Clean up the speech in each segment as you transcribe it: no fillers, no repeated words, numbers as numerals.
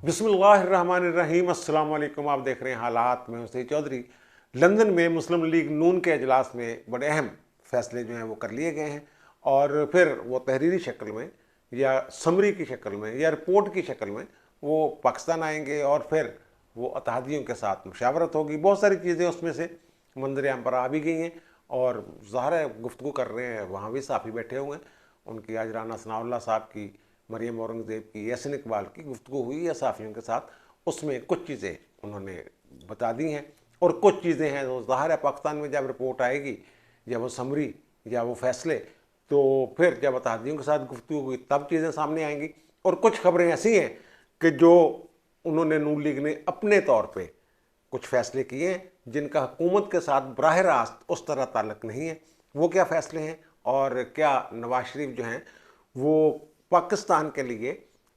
बिस्मिल्लाहिर्रहमानिर्रहीम। अस्सलाम वालेकुम। आप देख रहे हैं हालात में हुसैन चौधरी। लंदन में मुस्लिम लीग नून के अजलास में बड़े अहम फैसले जो हैं वो कर लिए गए हैं और फिर वो तहरीरी शक्ल में या समरी की शक्ल में या रिपोर्ट की शक्ल में वो पाकिस्तान आएंगे और फिर वो अतहादियों के साथ मुशावरत होगी। बहुत सारी चीज़ें उसमें से मंजर आम पर आ भी गई हैं और ज़ाहिर है गुफ्तगू कर रहे हैं। वहाँ भी साफ़ी बैठे हुए हैं। उनकी आज राना सनाउल्लाह साहब की, मरियम औरंगज़ेब की, यासिन इकबाल की गुफ्तगू हुई है साफ़ियों के साथ। उसमें कुछ चीज़ें उन्होंने बता दी हैं और कुछ चीज़ें हैं तो ज़ाहिर है पाकिस्तान में जब रिपोर्ट आएगी या वो समरी या वो फैसले, तो फिर जब अतहादियों के साथ गुफ्तगू हुई तब चीज़ें सामने आएंगी। और कुछ खबरें ऐसी हैं कि जो उन्होंने नून लीग ने अपने तौर पे कुछ फैसले किए हैं जिनका हुकूमत के साथ बराह रास्त उस तरह ताल्लुक़ नहीं है। वो क्या फ़ैसले हैं और क्या नवाज शरीफ जो हैं वो पाकिस्तान के लिए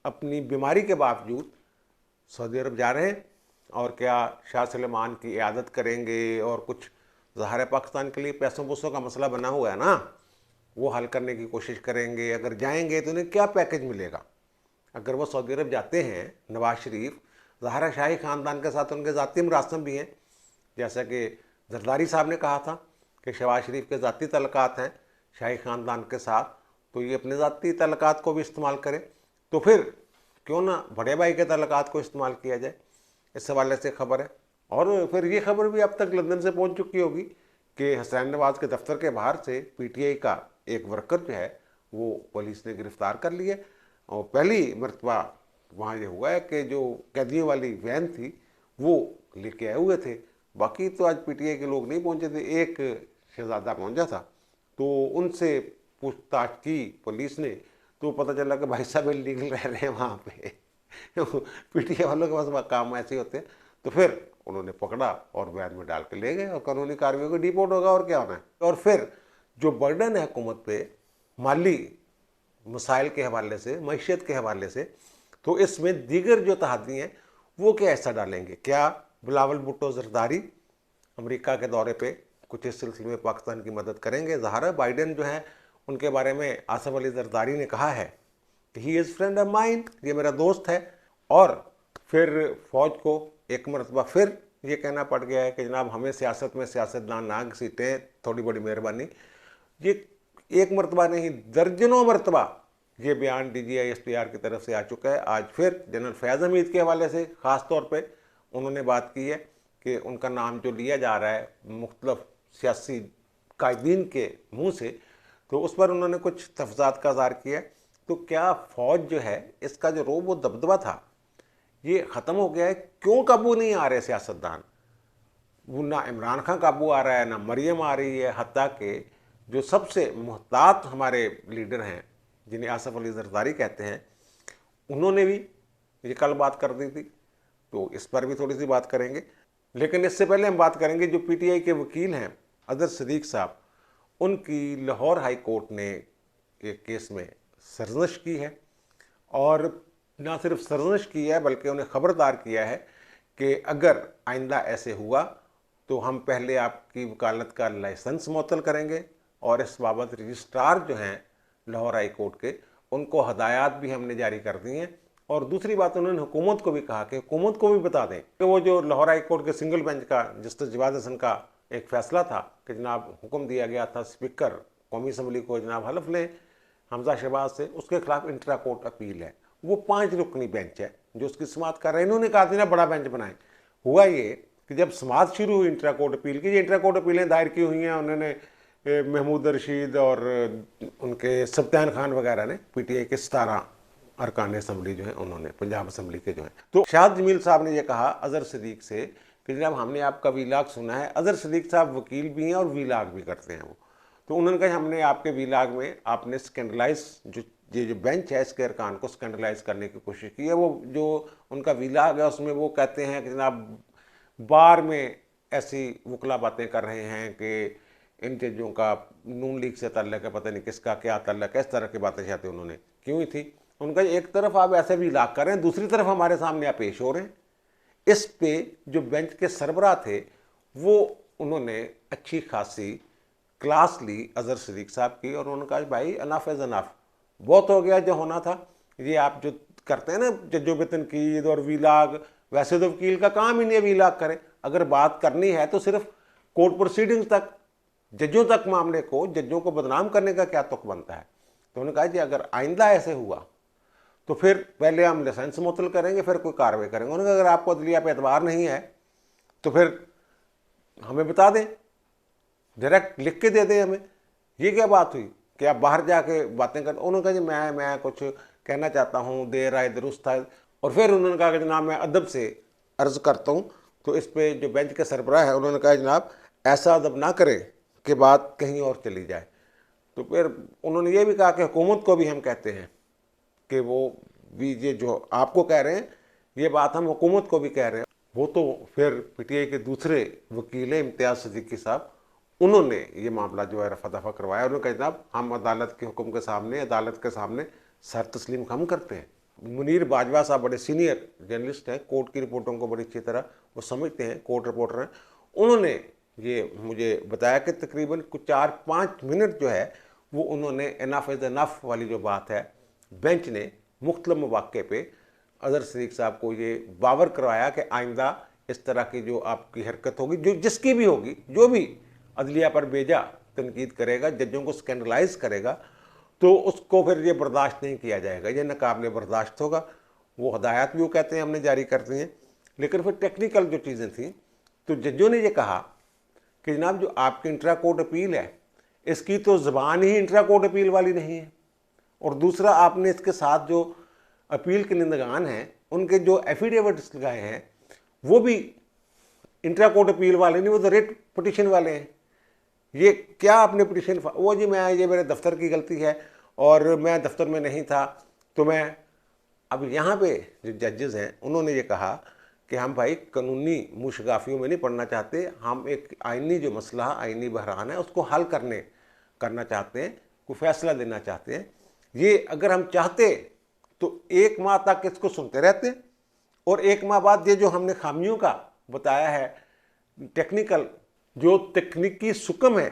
अपनी बीमारी के बावजूद सऊदी अरब जा रहे हैं और क्या शाह सलेमान की इयादत करेंगे और कुछ ज़ाहिर है पाकिस्तान के लिए पैसों पुसों का मसला बना हुआ है ना, वो हल करने की कोशिश करेंगे। अगर जाएंगे तो उन्हें क्या पैकेज मिलेगा। अगर वो सऊदी अरब जाते हैं नवाज शरीफ, ज़ाहिर शाही ख़ानदान के साथ उनके ज़ाती मरासम भी हैं। जैसा कि जरदारी साहब ने कहा था कि शहबाज शरीफ के ज़ाती तल्लुकात हैं शाही ख़ानदान के साथ, तो ये अपने ज़ाती तल्लुकात को भी इस्तेमाल करें। तो फिर क्यों ना बड़े भाई के तल्लुकात को इस्तेमाल किया जाए। इस हवाले से खबर है। और फिर ये खबर भी अब तक लंदन से पहुंच चुकी होगी कि हुसैन नवाज के दफ्तर के बाहर से पीटीआई का एक वर्कर जो है वो पुलिस ने गिरफ्तार कर लिया। और पहली मरतबा वहाँ ये हुआ है कि जो कैदियों वाली वैन थी वो लेके आए हुए थे। बाकी तो आज पीटीआई के लोग नहीं पहुँचे थे, एक शहजादा पहुँचा था। तो उनसे पूछताछ की पुलिस ने तो पता चला कि भाई साहब इलीगल रह रहे हैं वहाँ पे पीटीआई वालों के पास काम ऐसे होते हैं। तो फिर उन्होंने पकड़ा और वैन में डाल के ले गए और कानूनी कार्रवाई को डिपोर्ट होगा और क्या होना है। और फिर जो बर्डन है हुकूमत पे माली मसाइल के हवाले से, मईशत के हवाले से, तो इसमें दीगर जो तहादी हैं वो क्या हिस्सा डालेंगे। क्या बिलावल भुट्टो जरदारी अमेरिका के दौरे पे कुछ इस सिलसिले में पाकिस्तान की मदद करेंगे। ज़ाहिर बाइडेन जो है उनके बारे में आसिफ अली जरदारी ने कहा है कि he is friend of mine, ये मेरा दोस्त है। और फिर फ़ौज को एक मरतबा फिर ये कहना पड़ गया है कि जनाब हमें सियासत में सियासतदान ना घसीटें, थोड़ी बड़ी मेहरबानी। ये एक मरतबा नहीं दर्जनों मरतबा ये बयान DGI-SPR की तरफ से आ चुका है। आज फिर जनरल फैज़ हमीद के हवाले से ख़ास तौर पे उन्होंने बात की है कि उनका नाम जो लिया जा रहा है मुख्तलिफ सियासी कायदीन के मुँह से, तो उस पर उन्होंने कुछ तफज़ात का इज़हार किया। तो क्या फ़ौज जो है इसका जो रोब व दबदबा था ये ख़त्म हो गया है। क्यों काबू नहीं आ रहे सियासतदान, वो ना इमरान खान काबू आ रहा है ना मरियम आ रही है। हत्ता के जो सबसे मुहतात हमारे लीडर हैं जिन्हें आसिफ अली जरदारी कहते हैं, उन्होंने भी ये कल बात कर दी थी। तो इस पर भी थोड़ी सी बात करेंगे, लेकिन इससे पहले हम बात करेंगे जो पीटीआई के वकील हैं अजहर सिद्दीक साहब, उनकी लाहौर हाई कोर्ट ने एक केस में सरजश की है। और ना सिर्फ सरजश की है बल्कि उन्हें ख़बरदार किया है कि अगर आइंदा ऐसे हुआ तो हम पहले आपकी वकालत का लाइसेंस मुअत्तल करेंगे और इस बाबत रजिस्ट्रार जो हैं लाहौर हाई कोर्ट के उनको हदायत भी हमने जारी कर दी हैं। और दूसरी बात उन्होंने हुकूमत को भी कहा कि हुकूमत को भी बता दें कि वो जो लाहौर हाई कोर्ट के सिंगल बेंच का जस्टिस जवाद हसन का एक फ़ैसला था कि जनाब हुक्म दिया गया था स्पीकर कौमी असम्बली को जनाब हलफ लें हमजा शहबाज से, उसके खिलाफ इंट्रा कोर्ट अपील है। वो 5 रुकनी बेंच है जो उसकी समाअत कर रहे हैं। इन्होंने कहा था ना बड़ा बेंच बनाएं। हुआ ये कि जब समाअत शुरू हुई इंट्रा कोर्ट अपील की, ये इंट्रा कोर्ट अपीलें दायर की हुई हैं उन्होंने महमूद रशीद और उनके सब्तान खान वगैरह ने, पीटीआई के 17 अरकान असम्बली जो हैं उन्होंने, पंजाब असम्बली के जो हैं। तो शाद जमील साहब ने यह कहा अजहर सिद्दीक से कि जनाब हमने आपका वीलाग सुना है। अजहर सिद्दीक साहब वकील भी हैं और वीलाग भी करते हैं वो। तो उन्होंने कहा हमने आपके वीलाग में आपने स्कैंडलाइज जो बेंच है इसके अरकान को स्कैंडलाइज करने की कोशिश की है। वो जो उनका वीलाग है उसमें वो कहते हैं कि जनाब बार में ऐसी वकला बातें कर रहे हैं कि इन जजों का नून लीग से ताल्लुक है, पता नहीं किसका क्या ताल्लुक है, इस तरह की बातें चाहते उन्होंने क्यों ही थी। उनका एक तरफ आप ऐसे भी लाग कर रहे हैं, दूसरी तरफ हमारे सामने आप पेश हो रहे हैं। इस पे जो बेंच के सरबराह थे वो उन्होंने अच्छी खासी क्लास ली अजहर सिद्दीक साहब की और उन्होंने कहा भाई अनफ इज़ अनफ, बहुत हो गया जो होना था। ये आप जो करते हैं ना जजों पे तनकीद और वीलाग, वैसे तो वकील का काम ही नहीं है वीलाग करे। अगर बात करनी है तो सिर्फ कोर्ट प्रोसीडिंग्स तक, जजों तक मामले को, जजों को बदनाम करने का क्या तुक बनता है। तो उन्होंने कहा जी अगर आइंदा ऐसे हुआ तो फिर पहले हम लाइसेंस मुअत्तल करेंगे, फिर कोई कार्रवाई करेंगे। उन्होंने कहा अगर आपको अदलिया पे एतबार नहीं है तो फिर हमें बता दें, डायरेक्ट लिख के दे दें हमें। ये क्या बात हुई कि आप बाहर जाके बातें कर। उन्होंने कहा जी मैं कुछ कहना चाहता हूँ, देर आए दुरुस्त आए। और फिर उन्होंने कहा कि जनाब मैं अदब से अर्ज़ करता हूँ। तो इस पे जो बेंच के सरबराह है उन्होंने कहा जनाब ऐसा अदब ना करें कि बात कहीं और चली जाए। तो फिर उन्होंने ये भी कहा कि हुकूमत को भी हम कहते हैं कि वो भी ये जो आपको कह रहे हैं ये बात हम हुकूमत को भी कह रहे हैं। वो तो फिर पीटीआई के दूसरे वकील इम्तियाज़ सिद्दीकी साहब, उन्होंने ये मामला जो है रफा दफा करवाया। उन्होंने कहा जनाब हम अदालत के हुक्म के सामने, अदालत के सामने सर तस्लीम हम करते हैं। मुनीर बाजवा साहब बड़े सीनियर जर्नलिस्ट हैं, कोर्ट की रिपोर्टों को बड़ी अच्छी तरह वो समझते हैं, कोर्ट रिपोर्टर हैं। उन्होंने ये मुझे बताया कि तकरीबन कुछ 4-5 मिनट जो है वो उन्होंने इनफ इज़ इनफ वाली जो बात है, बेंच ने मुख्तलिफ मौक़े पे अज़हर सिद्दीकी साहब को ये बावर करवाया कि आइंदा इस तरह की जो आपकी हरकत होगी, जो जिसकी भी होगी, जो भी अदलिया पर बेजा तनकीद करेगा, जजों को स्कैंडलाइज करेगा, तो उसको फिर ये बर्दाश्त नहीं किया जाएगा, ये नाकाबिले बर्दाश्त होगा। वो हदायत भी वो कहते हैं हमने जारी कर दी हैं। लेकिन फिर टेक्निकल जो चीज़ें थी तो जजों ने ये कहा कि जनाब जो आपकी इंट्रा कोर्ट अपील है इसकी तो ज़बान ही इंट्रा कोर्ट अपील वाली नहीं है, और दूसरा आपने इसके साथ जो अपील के निंदगान हैं उनके जो एफिडेविट्स लगाए हैं वो भी इंट्रा कोर्ट अपील वाले नहीं, वो तो रेट पिटिशन वाले हैं। ये क्या आपने पिटिशन, वो जी मैं ये मेरे दफ्तर की गलती है और मैं दफ्तर में नहीं था तो मैं। अब यहाँ पे जो जजेस हैं उन्होंने ये कहा कि हम भाई कानूनी मुशगाफियों में नहीं पढ़ना चाहते, हम एक आइनी जो मसला, आइनी बहरान है उसको हल करना चाहते हैं, कोई फैसला देना चाहते हैं। ये अगर हम चाहते तो 1 माह तक इसको सुनते रहते, और 1 माह बाद ये जो हमने खामियों का बताया है, टेक्निकल जो तकनीकी सुकम है,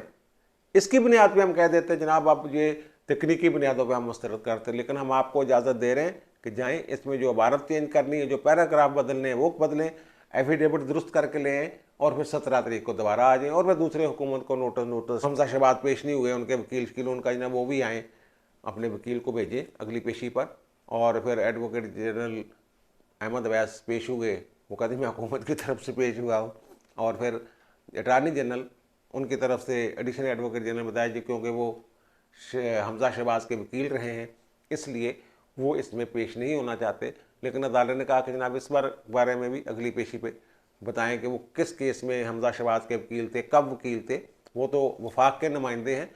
इसकी बुनियाद पे हम कह देते हैं जनाब आप ये तकनीकी बुनियादों पे हम मुस्तरद करते हैं, लेकिन हम आपको इजाज़त दे रहे हैं कि जाएं, इसमें जो इबारत चेंज करनी है, जो पैराग्राफ बदलने हैं वो बदलें, एफिडेविट दुरुस्त करके लें, और फिर 17 तारीख को दोबारा आ जाएं, और फिर दूसरे हुकूमत को नोटिस हमजा शहबाज पेश नहीं हुए, उनके वकील शकील उनका जनाब वो भी आएँ, अपने वकील को भेजें अगली पेशी पर। और फिर एडवोकेट जनरल अहमद अवैस पेश हुए, वो कहते मैं हुकूमत की तरफ से पेश हुआ हूँ। और फिर अटारनी जनरल उनकी तरफ से एडिशनल एडवोकेट जनरल बताया जी क्योंकि वो हमजा शहबाज के वकील रहे हैं इसलिए वो इसमें पेश नहीं होना चाहते। लेकिन अदालत ने कहा कि जनाब इस बारे में भी अगली पेशी पे बताएं कि वो किस केस में हमजा शहबाज के वकील थे, कब वकील थे। वो तो वफाक के नुमाइंदे हैं,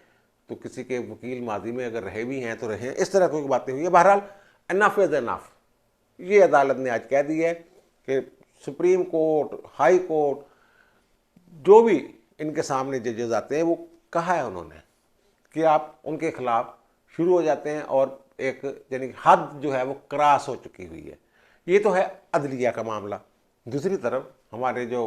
तो किसी के वकील माजी में अगर रहे भी हैं तो रहे हैं, इस तरह की बातें हुई है। बहरहाल इनफ इज़ इनफ, ये अदालत ने आज कह दी है कि सुप्रीम कोर्ट, हाई कोर्ट, जो भी इनके सामने जजेस आते हैं वो कहा है उन्होंने कि आप उनके खिलाफ शुरू हो जाते हैं, और एक यानी हद जो है वो क्रॉस हो चुकी हुई है। ये तो है अदलिया का मामला। दूसरी तरफ हमारे जो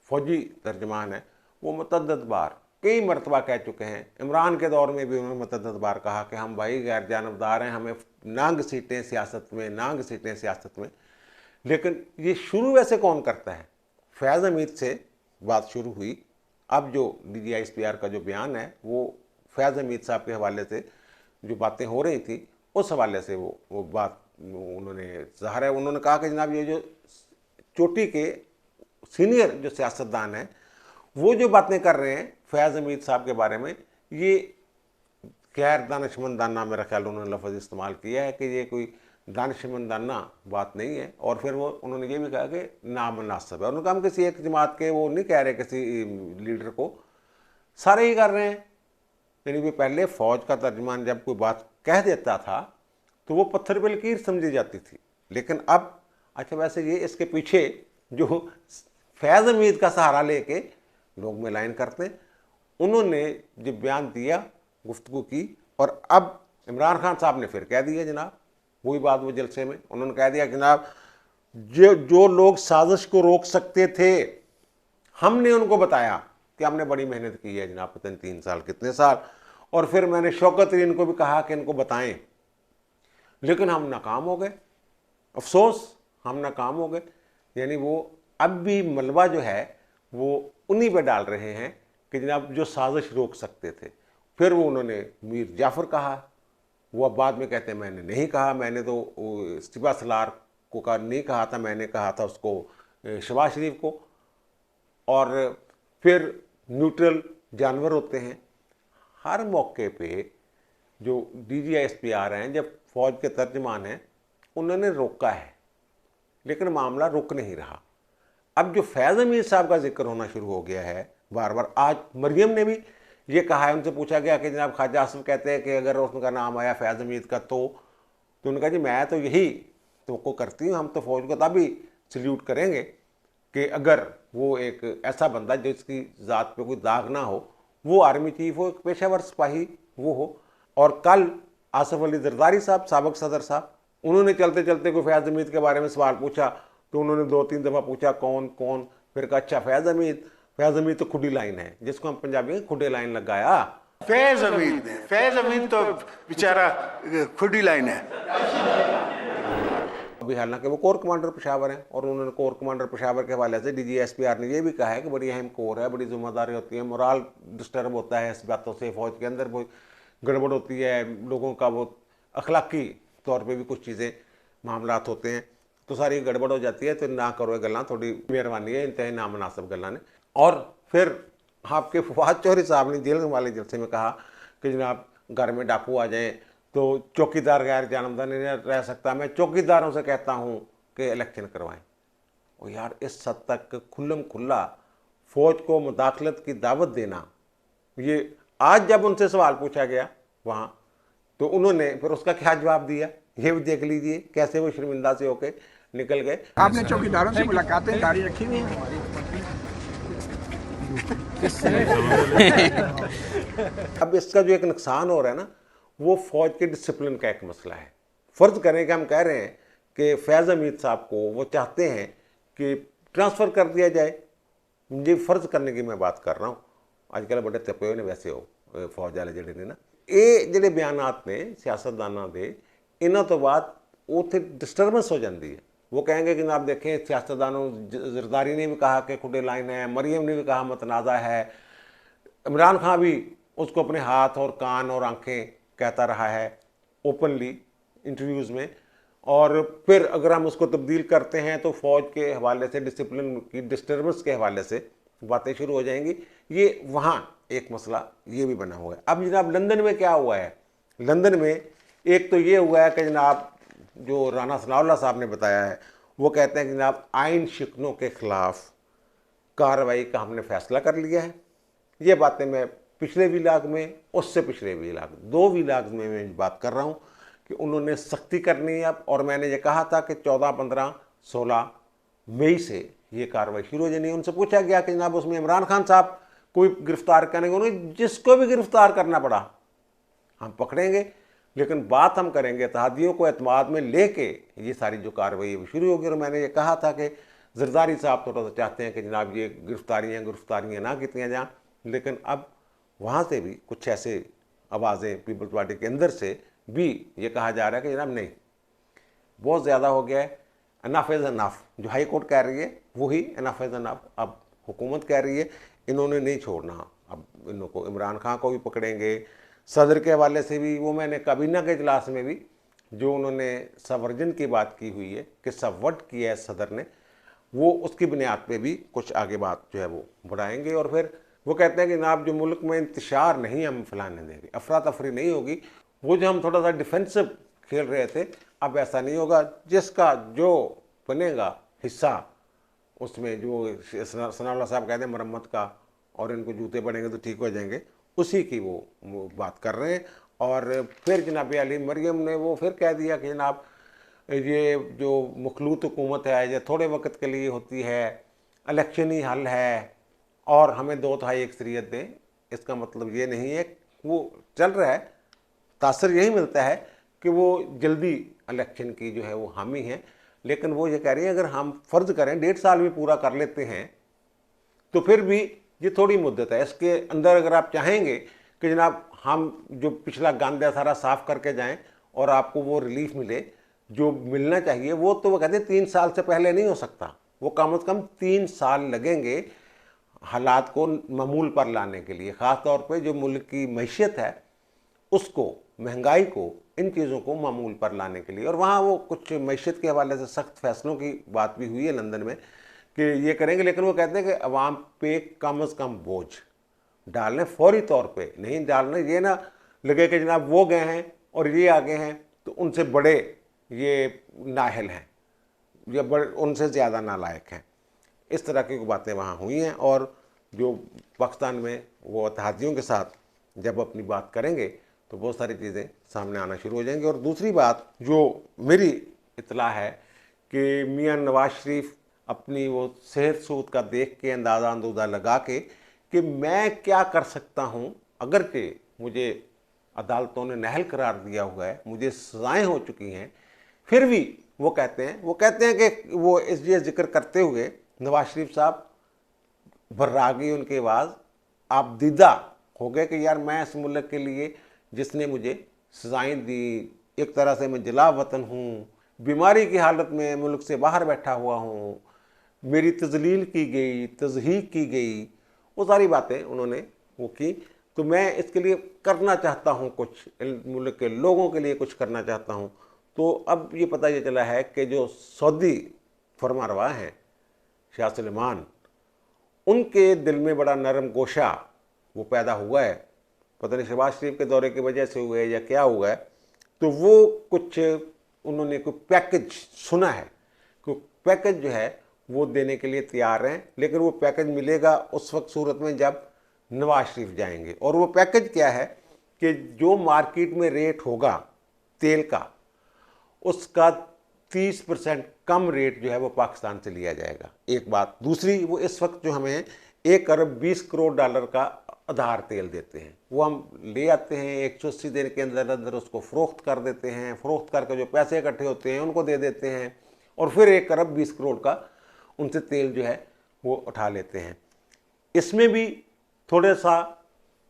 फौजी तर्जमान है वो मुतअद्दिद बार कई मरतबा कह चुके हैं, इमरान के दौर में भी उन्होंने मुतअद्दिद बार कहा कि हम भाई गैर जानबदार हैं, हमें ना घसीटें सियासत में, ना घसीटें सियासत में। लेकिन ये शुरू वैसे कौन करता है? फैज़ हमीद से बात शुरू हुई। अब जो DGISPR का जो बयान है वो फैज़ हमीद साहब के हवाले से जो बातें हो रही थी उस हवाले से वो बात उन्होंने ज़ाहिर है उन्होंने कहा कि जनाब ये जो चोटी के सीनियर जो सियासतदान हैं वो जो बातें कर रहे हैं फैज़ हमीद साहब के बारे में, ये गैर दानिशमंदाना मेरा ख्याल उन्होंने लफ्ज़ इस्तेमाल किया है कि ये कोई दानिशमंदाना बात नहीं है। और फिर वो उन्होंने ये भी कहा कि नामुनासिब है। उन्होंने कहा हम किसी एक जमात के वो नहीं कह रहे, किसी लीडर को, सारे ही कर रहे हैं। यानी कि पहले फ़ौज का तर्जमान जब कोई बात कह देता था तो वो पत्थर पे लकीर समझी जाती थी, लेकिन अब अच्छा वैसे ये इसके पीछे जो फैज़ हमीद का सहारा लेके लोग मिलाइन करते हैं, उन्होंने जब बयान दिया, गुफ्तगू की, और अब इमरान खान साहब ने फिर कह दिया जनाब वही बात, वो जलसे में उन्होंने कह दिया जनाब जो लोग साजिश को रोक सकते थे हमने उनको बताया कि हमने बड़ी मेहनत की है जनाब, पता नहीं 3 साल कितने साल, और फिर मैंने शौकत अली को भी कहा कि इनको बताएं, लेकिन हम नाकाम हो गए। अफसोस हम नाकाम हो गए। यानी वो अब भी मलबा जो है वो उन्हीं पे डाल रहे हैं कि जनाब जो साजिश रोक सकते थे। फिर वो उन्होंने मीर जाफ़र कहा, वो अब बाद में कहते हैं मैंने नहीं कहा, मैंने तो इस्तीफा सलार को का नहीं कहा था, मैंने कहा था उसको शहबाज शरीफ को। और फिर न्यूट्रल जानवर होते हैं। हर मौके पे जो DGSP आ रहे हैं, जब फौज के तर्जमान हैं, उन्होंने रोका है, लेकिन मामला रुक नहीं रहा। अब जो फैज़ अमीर साहब का जिक्र होना शुरू हो गया है बार बार, आज मरियम ने भी ये कहा है, उनसे पूछा गया कि जनाब ख्वाजा आसिफ कहते हैं कि अगर उनका नाम आया फैज़ अमीर का तो उन्होंने कहा जी मैं तो यही तो करती हूँ, हम तो फौज को तभी सल्यूट करेंगे कि अगर वो एक ऐसा बंदा जिसकी ज़ात पे कोई दाग ना हो, वो आर्मी चीफ हो, एक पेशावर सिपाही वो हो। और कल आसिफ अली जरदारी साहब, साबिक सदर साहब, उन्होंने चलते चलते कोई फैज़ हमीद के बारे में सवाल पूछा तो उन्होंने 2-3 दफ़ा पूछा कौन कौन, फिर कहा अच्छा फैज़ हमीद तो खुडी लाइन है, जिसको हम पंजाबी में खुडे लाइन लगाया। फैज़ हमीद तो बेचारा खुडी लाइन है। अभी हालांकि वो कोर कमांडर पेशावर हैं और उन्होंने कोर कमांडर पेशावर के हवाले से DGSPR ने ये भी कहा है कि बड़ी अहम कोर है, बड़ी जिम्मेदारी होती है, मोराल डिस्टर्ब होता है इस बातों से, फौज के अंदर वो गड़बड़ होती है, लोगों का वो अखलाकी तौर पे भी कुछ चीज़ें मामलात होते हैं, तो सारी गड़बड़ हो जाती है। तो ना करो ये गल्लां, थोड़ी मेहरबानी है, इंतहाई नामनासिब गल्लां ने। और फिर आपके फवाद चौधरी साहब ने जेल वाले जलसे में कहा कि जनाब घर में डाकू आ जाए तो चौकीदार गैर जानबदार नहीं रह सकता, मैं चौकीदारों से कहता हूँ कि इलेक्शन करवाएं। और यार इस हद तक खुल्लम खुल्ला फौज को मुदाखलत की दावत देना, ये आज जब उनसे सवाल पूछा गया वहाँ, तो उन्होंने फिर उसका क्या जवाब दिया, ये भी देख लीजिए कैसे वो शर्मिंदा से होके निकल गए। आपने चौकीदारों से मुलाकातें जारी रखी हुई हैं? अब इसका जो एक नुकसान हो रहा है ना, वो फौज के डिसिप्लिन का एक मसला है। फ़र्ज़ करें कि हम कह रहे हैं कि फैज़ हमीद साहब को वो चाहते हैं कि ट्रांसफ़र कर दिया जाए, ये फ़र्ज़ करने की मैं बात कर रहा हूँ। अजकल बड़े तपे हुए ने वैसे हो फौज वाले जड़े ने ना, ये ਜਿਹੜੇ बयानात ने सियासतदाना दे, इन्हों तो बाद उत्थे डिस्टर्बेंस हो जाती है। वो कहेंगे कि आप देखें सियासतदानों, जरदारी ने भी कहा कि खुडे लाइन है, मरियम ने भी कहा मतनाज़ा है, इमरान खान भी उसको अपने हाथ और कान और आंखें कहता रहा है ओपनली इंटरव्यूज़ में। और फिर अगर हम उसको तब्दील करते हैं तो फ़ौज के हवाले से, डिसिप्लिन की डिस्टर्बेंस के हवाले से बातें शुरू हो जाएंगी। ये वहाँ एक मसला ये भी बना हुआ है। अब जनाब लंदन में क्या हुआ है, लंदन में एक तो ये हुआ है कि जनाब जो राना सनाउल्लाह साहब ने बताया है, वो कहते हैं कि जनाब आइन शिकनों के ख़िलाफ़ कार्रवाई का हमने फ़ैसला कर लिया है। ये बातें मैं पिछले विलाग में, उससे पिछले विलाग, 2 विलाग में मैं बात कर रहा हूँ कि उन्होंने सख्ती करनी है अब। और मैंने ये कहा था कि 14, 15, 16 मई से ये कार्रवाई शुरू हो जानी है। उनसे पूछा गया कि जनाब उसमें इमरान खान साहब कोई गिरफ्तार करेंगे, उन्हें जिसको भी गिरफ्तार करना पड़ा हम पकड़ेंगे, लेकिन बात हम करेंगे इत्तेहादियों को एतमाद में लेके ये सारी जो कार्रवाई है शुरू होगी। और मैंने ये कहा था कि जरदारी साहब थोड़ा सा चाहते हैं कि जनाब ये गिरफ्तारियाँ ना की जाएँ, लेकिन अब वहाँ से भी कुछ ऐसे आवाज़ें पीपल्स पार्टी के अंदर से भी ये कहा जा रहा है कि जनाब नहीं, बहुत ज़्यादा हो गया है, इनफ इज़ इनफ। जो हाई कोर्ट कह रही है वही इनफ इज़ इनफ अब हुकूमत कह रही है, इन्होंने नहीं छोड़ना। अब इनको इमरान खान को भी पकड़ेंगे, सदर के हवाले से भी, वो मैंने काबीना के इजलास में भी जो उन्होंने सबवर्जन की बात की हुई है कि सबवर्ट किया है सदर ने, वो उसकी बुनियाद पे भी कुछ आगे बात जो है वो बढ़ाएंगे। और फिर वो कहते हैं कि जनाब जो मुल्क में इंतशार नहीं हम फैलाने देंगे, अफरा तफरी नहीं होगी। वो जो हम थोड़ा सा डिफेंसिव खेल रहे थे, अब ऐसा नहीं होगा। जिसका जो बनेगा हिस्सा उसमें, जो सनाउल्लाह साहब कहते हैं मरम्मत का, और इनको जूते पड़ेंगे तो ठीक हो जाएंगे, उसी की वो बात कर रहे हैं। और फिर जनाब अली मरियम ने वो फिर कह दिया कि जनाब ये जो मखलूत हुकूमत है ये थोड़े वक्त के लिए होती है, इलेक्शन ही हल है और हमें 2/3 अक्सरियत दें। इसका मतलब ये नहीं है, वो चल रहा है, तासर यही मिलता है कि वो जल्दी इलेक्शन की जो है वो हामी है। लेकिन वो ये कह रही है अगर हम फ़र्ज़ करें 1.5 साल भी पूरा कर लेते हैं तो फिर भी ये थोड़ी मुद्दत है। इसके अंदर अगर आप चाहेंगे कि जनाब हम जो पिछला गंद है सारा साफ़ करके जाएं और आपको वो रिलीफ मिले, जो मिलना चाहिए वो तो वो कहते हैं 3 साल से पहले नहीं हो सकता, वो कम से कम 3 साल लगेंगे हालात को मामूल पर लाने के लिए। ख़ास तौर पे जो मुल्क की मैशियत है उसको, महंगाई को, इन चीज़ों को मामूल पर लाने के लिए। और वहाँ वो कुछ मैशियत के हवाले से सख्त फैसलों की बात भी हुई है लंदन में कि ये करेंगे, लेकिन वो कहते हैं कि अवाम पे कम से कम बोझ डालने, फौरी तौर पे नहीं डालने। ये ना लगे कि जनाब वो गए हैं और ये आगे हैं तो उनसे बड़े ये नाहल हैं या बड़े उनसे ज़्यादा नालायक हैं। इस तरह की बातें वहाँ हुई हैं। और जो पाकिस्तान में वो इत्तेहादियों के साथ जब अपनी बात करेंगे तो बहुत सारी चीज़ें सामने आना शुरू हो जाएंगी। और दूसरी बात जो मेरी इत्तला है कि मियाँ नवाज शरीफ अपनी वो सेहत सूद का देख के अंदाज़ा अंदूजा लगा के कि मैं क्या कर सकता हूँ, अगर कि मुझे अदालतों ने नाअहल करार दिया हुआ है, मुझे सज़ाएँ हो चुकी हैं, फिर भी वो कहते हैं कि वो इस ये जिक्र करते हुए नवाज शरीफ साहब भर्रा गई उनकी आवाज़, आप दीदा हो गए कि यार मैं इस मुल्क के लिए जिसने मुझे सज़ाएँ दी, एक तरह से मैं जला वतन हूँ, बीमारी की हालत में मुल्क से बाहर बैठा हुआ हूँ, मेरी तजलील की गई, तज़हीक की गई, वो सारी बातें उन्होंने वो की। तो मैं इसके लिए करना चाहता हूँ कुछ, मुल्क के लोगों के लिए कुछ करना चाहता हूँ। तो अब ये पता ये चला है कि जो सऊदी फरमारवा हैं शाह सलमान, उनके दिल में बड़ा नरम गोशा वो पैदा हुआ है, पता नहीं शहबाज शरीफ के दौरे की वजह से हुआ है या क्या हुआ है। तो वो कुछ उन्होंने कोई पैकेज सुना है, कोई पैकेज जो है वो देने के लिए तैयार हैं, लेकिन वो पैकेज मिलेगा उस वक्त सूरत में जब नवाज शरीफ जाएंगे। और वो पैकेज क्या है कि जो मार्केट में रेट होगा तेल का, उसका 30% कम रेट जो है वो पाकिस्तान से लिया जाएगा, एक बात। दूसरी, वो इस वक्त जो हमें 1 अरब 20 करोड़ डॉलर का आधार तेल देते हैं, वो हम ले आते हैं, 180 दिन के अंदर अंदर उसको फ़रोख्त कर देते हैं, फ़रोख्त करके जो पैसे इकट्ठे होते हैं उनको दे देते हैं, और फिर 1 अरब 20 करोड़ का उनसे तेल जो है वो उठा लेते हैं। इसमें भी थोड़ा सा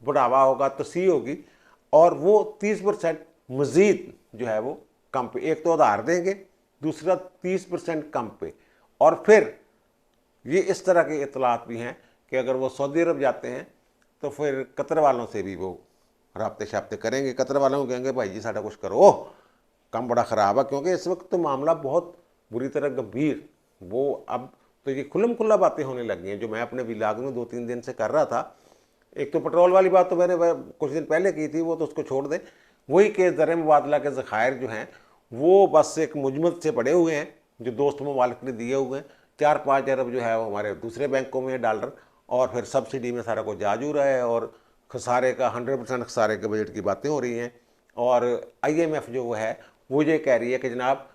बढ़ावा होगा, तसी होगी, और वो 30% मज़ीद जो है वो कम पे, एक तो आधार देंगे, दूसरा 30% कम पे। और फिर ये इस तरह के इतलात भी हैं कि अगर वो सऊदी अरब जाते हैं तो फिर कतर वालों से भी वो राब्ते शाब्ते करेंगे, कतर वालों को कहेंगे भाई जी साढ़ा कुछ करो, काम बड़ा ख़राब है। क्योंकि इस वक्त तो मामला बहुत बुरी तरह गंभीर, वो अब तो ये खुल्लम खुल्ला बातें होने लगी हैं जो मैं अपने विलाग में 2-3 दिन से कर रहा था। एक तो पेट्रोल वाली बात तो मैंने कुछ दिन पहले की थी, वो तो उसको छोड़ दें। वही के ज़र मुबादला के ज़खायर जो हैं वो बस एक मुजमत से पड़े हुए हैं जो दोस्त ममालिक ने दिए हुए हैं। 4-5 अरब जो है वो हमारे दूसरे बैंकों में डॉलर, और फिर सब्सिडी में सारा कुछ जा जू रहा है, और खसारे का 100% खसारे के बजट की बातें हो रही हैं। और IMF जो है वो ये कह रही है कि जनाब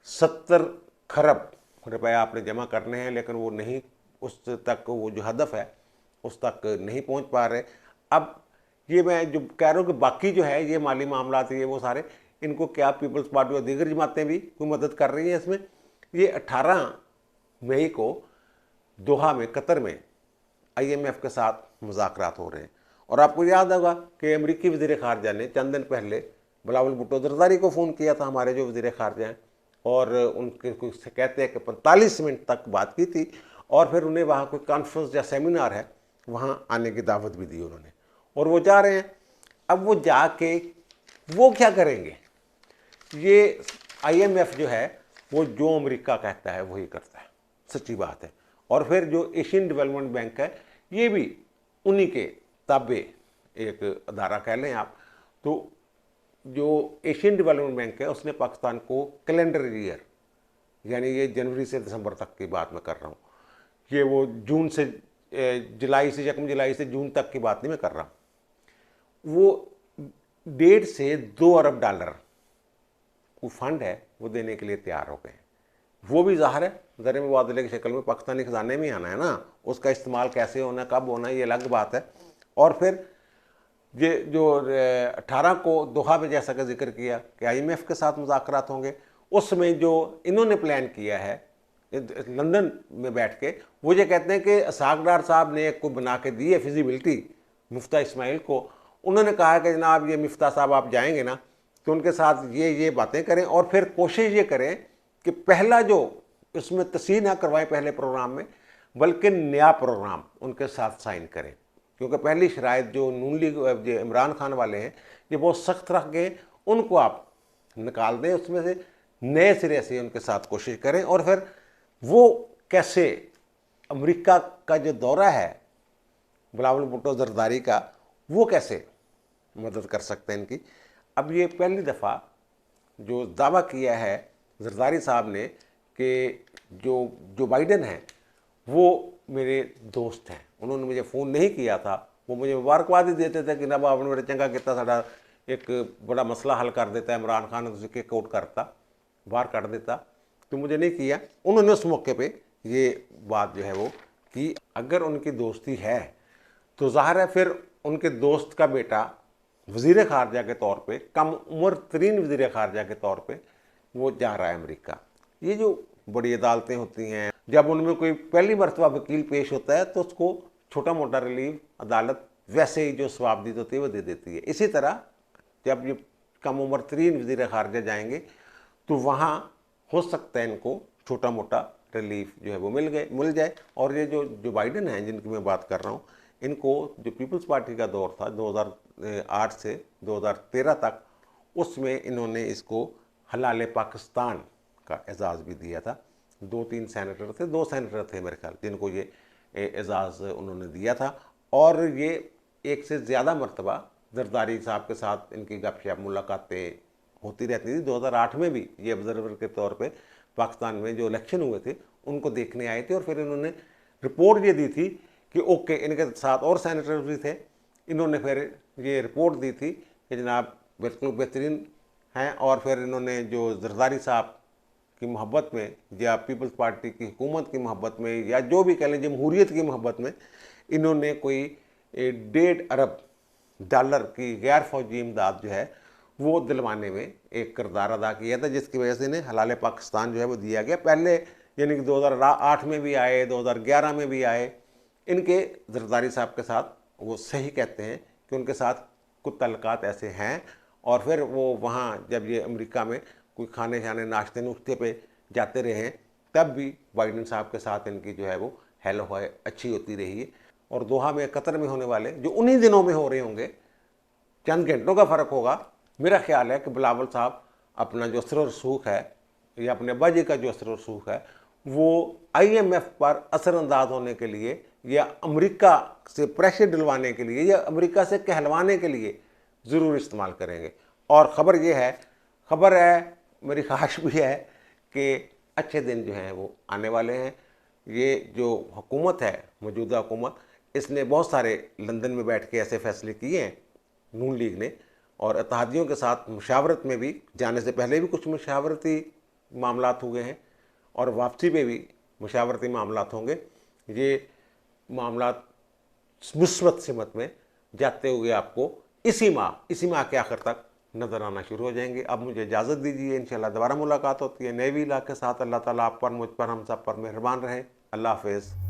70 खरब रुपया आपने जमा करने हैं, लेकिन वो नहीं, उस तक वो जो हदफ है उस तक नहीं पहुंच पा रहे। अब ये मैं जो कह रहा हूँ कि बाकी जो है ये माली मामला ये वो सारे, इनको क्या पीपल्स पार्टी और दीगर जमातें भी कोई मदद कर रही हैं इसमें। ये 18 मई को दोहा में, कतर में IMF के साथ मुज़ाकरात हो रहे हैं। और आपको याद होगा कि अमरीकी वज़ीर ख़ारजा ने चंद दिन पहले बिलावल भुट्टो ज़रदारी को फ़ोन किया था, हमारे जो वज़ीर ख़ारजा हैं, और उनके से कहते हैं कि 45 मिनट तक बात की थी, और फिर उन्हें वहाँ कोई कॉन्फ्रेंस या सेमिनार है वहाँ आने की दावत भी दी उन्होंने, और वो जा रहे हैं। अब वो जाके वो क्या करेंगे, ये IMF जो है वो जो अमेरिका कहता है वही करता है, सच्ची बात है। और फिर जो एशियन डेवलपमेंट बैंक है ये भी उन्हीं के ताबे एक अदारा कह लें आप। तो जो एशियन डेवलपमेंट बैंक है उसने पाकिस्तान को कैलेंडर ईयर, यानी ये जनवरी से दिसंबर तक की बात मैं कर रहा हूँ, ये वो जून से जुलाई से 1 जुलाई से जून तक की बात नहीं मैं कर रहा हूँ, वो 1.5 से 2 अरब डॉलर वो फंड है वो देने के लिए तैयार हो गए हैं। वो भी ज़ाहिर है ज़र मुबादले की शक्ल में पाकिस्तानी ख़जाने में ही आना है ना, उसका इस्तेमाल कैसे होना, कब होना, ये अलग बात है। और फिर ये जो 18 को दोहा में जैसा का जिक्र किया कि IMF के साथ मुज़ाकरात होंगे, उसमें जो इन्होंने प्लान किया है लंदन में बैठ के, वो ये कहते हैं कि इसहाक डार साहब ने एक को बना के दी है फिजिबिलिटी मुफ्ता इस्माइल को। उन्होंने कहा कि जनाब ये मिफ्ता साहब आप जाएंगे ना तो उनके साथ ये बातें करें और फिर कोशिश ये करें कि पहला जो इसमें तस्वीर ना करवाएं पहले प्रोग्राम में, बल्कि नया प्रोग्राम उनके साथ साइन करें। क्योंकि पहली शराइत जो नून लीग जो इमरान खान वाले हैं ये बहुत सख्त रख गए, उनको आप निकाल दें उसमें से, नए सिरे से उनके साथ कोशिश करें। और फिर वो कैसे अमेरिका का जो दौरा है बिलावल भुट्टो जरदारी का, वो कैसे मदद कर सकते हैं इनकी। अब ये पहली दफ़ा जो दावा किया है जरदारी साहब ने कि जो बाइडन हैं वो मेरे दोस्त हैं, उन्होंने मुझे फ़ोन नहीं किया था, वो मुझे मुबारकबाद ही देते थे कि नब आपने मेरे चंगा किया, साड़ा एक बड़ा मसला हल कर देता है, इमरान खान उसे किक आउट करता, बाहर कर देता, तो मुझे नहीं किया। उन्होंने उस मौके पे ये बात जो है वो कि अगर उनकी दोस्ती है तो ज़ाहिर है फिर उनके दोस्त का बेटा वज़ीर ख़ारजा के तौर पे, कम उम्र तरीन वज़ीर ख़ारजा के तौर पे वो जा रहा है अमेरिका। ये जो बड़ी अदालतें होती हैं, जब उनमें कोई पहली मरतबा वकील पेश होता है तो उसको छोटा मोटा रिलीफ अदालत वैसे ही जो सवाबदीद होती है वो दे देती है। इसी तरह जब ये कम उम्र तरीन वज़ीर ख़ारजा जाएंगे तो वहाँ हो सकता है इनको छोटा मोटा रिलीफ जो है वो मिल जाए। और ये जो बाइडन हैं जिनकी मैं बात कर रहा हूँ, इनको जो पीपल्स पार्टी का दौर था 2008 से 2013 तक, उसमें इन्होंने इसको हलाल पाकिस्तान का एजाज़ भी दिया था। 2-3 सेनेटर थे, 2 सेनेटर थे मेरे ख्याल जिनको ये एजाज़ उन्होंने दिया था। और ये एक से ज़्यादा मरतबा जरदारी साहब के साथ इनकी गपशप मुलाकातें होती रहती थी। 2008 में भी ये ऑब्जर्वर के तौर पे पाकिस्तान में जो इलेक्शन हुए थे उनको देखने आए थे, और फिर इन्होंने रिपोर्ट ये दी थी कि ओके, इनके साथ और सेनेटर भी थे, इन्होंने फिर ये रिपोर्ट दी थी कि जनाब बिल्कुल बेहतरीन हैं। और फिर इन्होंने जो जरदारी साहब की मोहब्बत में या पीपल्स पार्टी की हुकूमत की मोहब्बत में या जो भी कह लें जमहूरियत की मोहब्बत में, इन्होंने कोई 1.5 अरब डॉलर की गैर फौजी इमदाद जो है वो दिलवाने में एक किरदार अदा किया था, जिसकी वजह से इन्हें हलाल पाकिस्तान जो है वो दिया गया। पहले यानी कि 2008 में भी आए, 2011 में भी आए। इनके जरदारी साहब के साथ वो सही कहते हैं कि उनके साथ कुछ तल्लुकात ऐसे हैं। और फिर वो वहाँ जब ये अमेरिका में कोई खाने शाने नाश्ते नुश्ते पे जाते रहे हैं, तब भी बाइडन साहब के साथ इनकी जो है वो हेलो हाय अच्छी होती रही है। और दोहा में, कतर में होने वाले जो उन्हीं दिनों में हो रहे होंगे, चंद घंटों का फ़र्क होगा, मेरा ख्याल है कि बिलावल साहब अपना जो असर और सूख है या अपने अब्बा जी का जो असर और सूख है वो IMF पर असरअंदाज होने के लिए या अमेरिका से प्रेशर दिलवाने के लिए या अमेरिका से कहलवाने के लिए ज़रूर इस्तेमाल करेंगे। और ख़बर है मेरी ख्वाहिश भी है कि अच्छे दिन जो हैं वो आने वाले हैं। ये जो हुकूमत है, मौजूदा हुकूमत, इसने बहुत सारे लंदन में बैठ के ऐसे फैसले किए हैं नून लीग ने, और इत्तेहादियों के साथ मुशावरत में भी, जाने से पहले भी कुछ मुशावरती मामलात हुए हैं और वापसी पे भी मुशावरती मामलात होंगे। ये मामलात मुस्बत सिमत में जाते हुए आपको इसी माह के आखिर तक नज़र आना शुरू हो जाएंगे। अब मुझे इजाज़त दीजिए, इंशाल्लाह दोबारा मुलाकात होती है नए वीला के साथ। अल्लाह ताला आप पर, मुझ पर, हम सब पर मेहरबान रहे। अल्लाह हाफ़िज़।